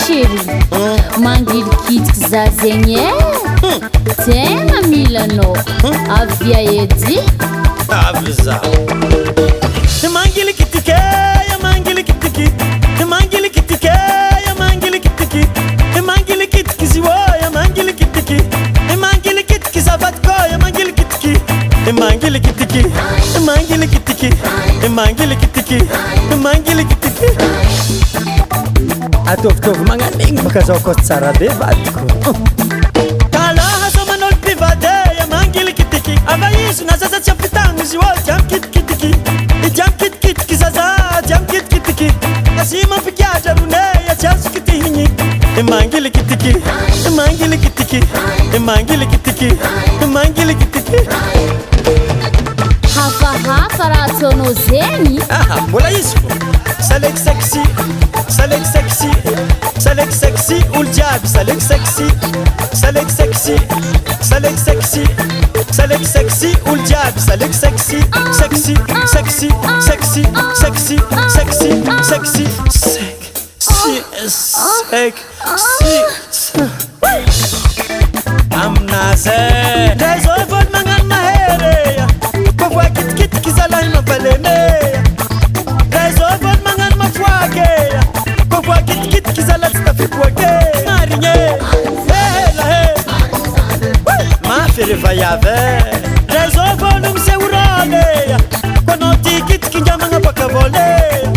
chéri mangilikitika za zegny tegna milanao avia edy avy za mangilikitike mangilikitiki mangilikitike mangilikitiki mangilikitiki ziwoya mangilikitiki mangilikitiki zavatkoya mangilikitiki mangilikitiki mangilikitiki mangilikitiki mangilikitiki atovitovy magnan'igny baka zao koa tsara be vadiko kalaha soman'olo mpivadeya mangilikitiki ava izy na zaza tsy ampitagno izy io dia mikitikitiky dia mikitikitiky zaza dia mikitikitiky asi mampikiatra roneya tsy azo kitihigny mangilikitiki mangilikitiki mangilikitiki mangilikitiki hafahafa raha ataonao zegny mbola izy fo saleky sexy saleky sexy saleky sexy olo jiaby saleky sexy saleky sexy saleky sexy saleky sexy olo jiaby saleky sexy sexy sexy sexy sexy sexy sexy sexy aminazy ndray zao vôly magnano mahereya ko voa kitikitiky zalahy mampalemeya ndray zao vôly magnano mafoakeya ko voa kitikitiky zalahy tsy tafiboake marigny elahe mafy revayave ndray zao vôly miseoroleya konao tikitiky ngia magnapaka voleya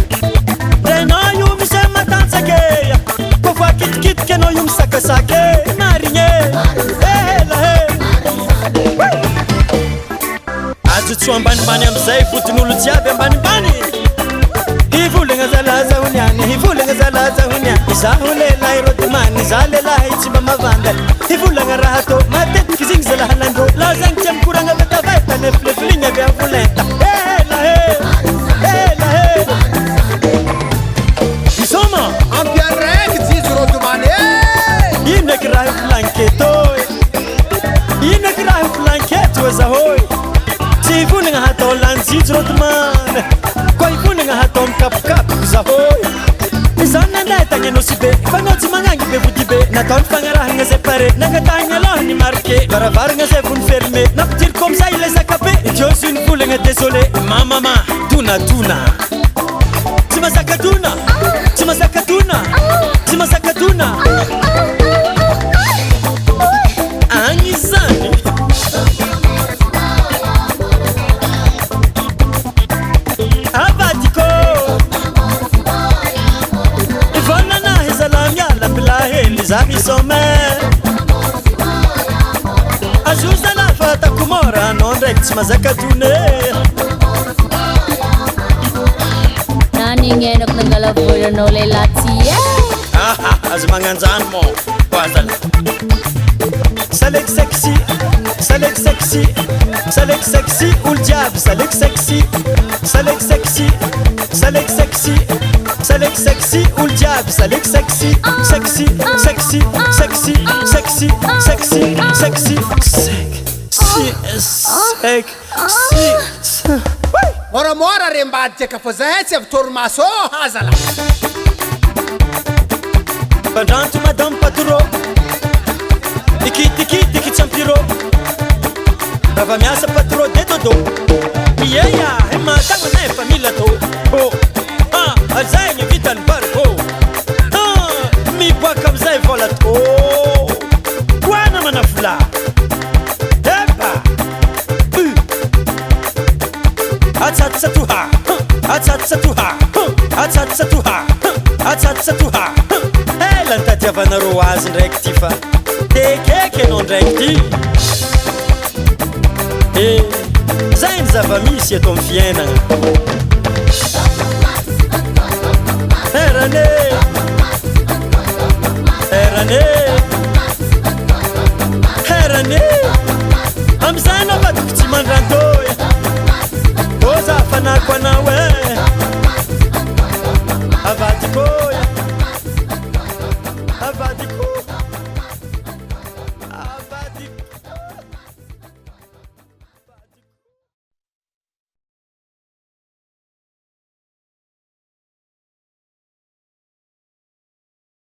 ndraynao io mise matantsakeya ko voa kitikitiky anao io misakasake marigny ajotsो ambanimbany amizay fotin'olo jiaby ambanimbany hivolagna zalazahony any hivolagna zalazahony any izaho lelahy rodimany izaho lelahy tsy mba mavandany hivolagna raha tô matetiky zigny zalahanandro laha zagny tsy mikoragna vetaveta nefilefiliny avy avolenta elahe elahe isoma ampiaraiky jizo rodimany ino eky raha filanketo ino eky raha filanketo azahoy tsy hivolagna hatao lanjijo rodimany koa hivolagna hatao mikapokapoko zahoy izany nanday tagny sy be fanao tsy magnagny be vody be natao ny fagnarahagna zay pare nangatahagny aloha ny marke varavaragna zay vony ferme nampidiry comme ça ile zakabe diosy ny volagna désolé mamama donadona tsy masakadona tsy masakadona tsy masakadona agny zany avadiko ivolanahy zalahy miala milahely zaho isome azo zalahy fa atako mora anao ndraiky tsy mazakadone nanignainako nangala volanao lehilahy ty azo magnanjany mo koazala saleky sexy saleky sexy saleky sexy olo jiaby saleky sexy saleky sexy saleky sexy saleky sexy olo jiaby saleky sexy sexy sexy sexy sexy sexy sexy sexy moramora rembaditsy aka fa zahay tsy avy torimaso hazala bandranto madame patro ikitikitiky tsy ampiro rava miasa patro de dodo ieya matagna nefa mila tô azay ny vitany bariko miboaka amizay vola tô koana manavola epa atsatsatoha atsatsatoha atsatsatoha atsatsatoha ela ny tadiavanareo azy ndraiky ty fa tekeky anao ndraiky ty zay ny zava-misy eto amy fiainagna erane erane erane amizay anao vadiko tsy mandra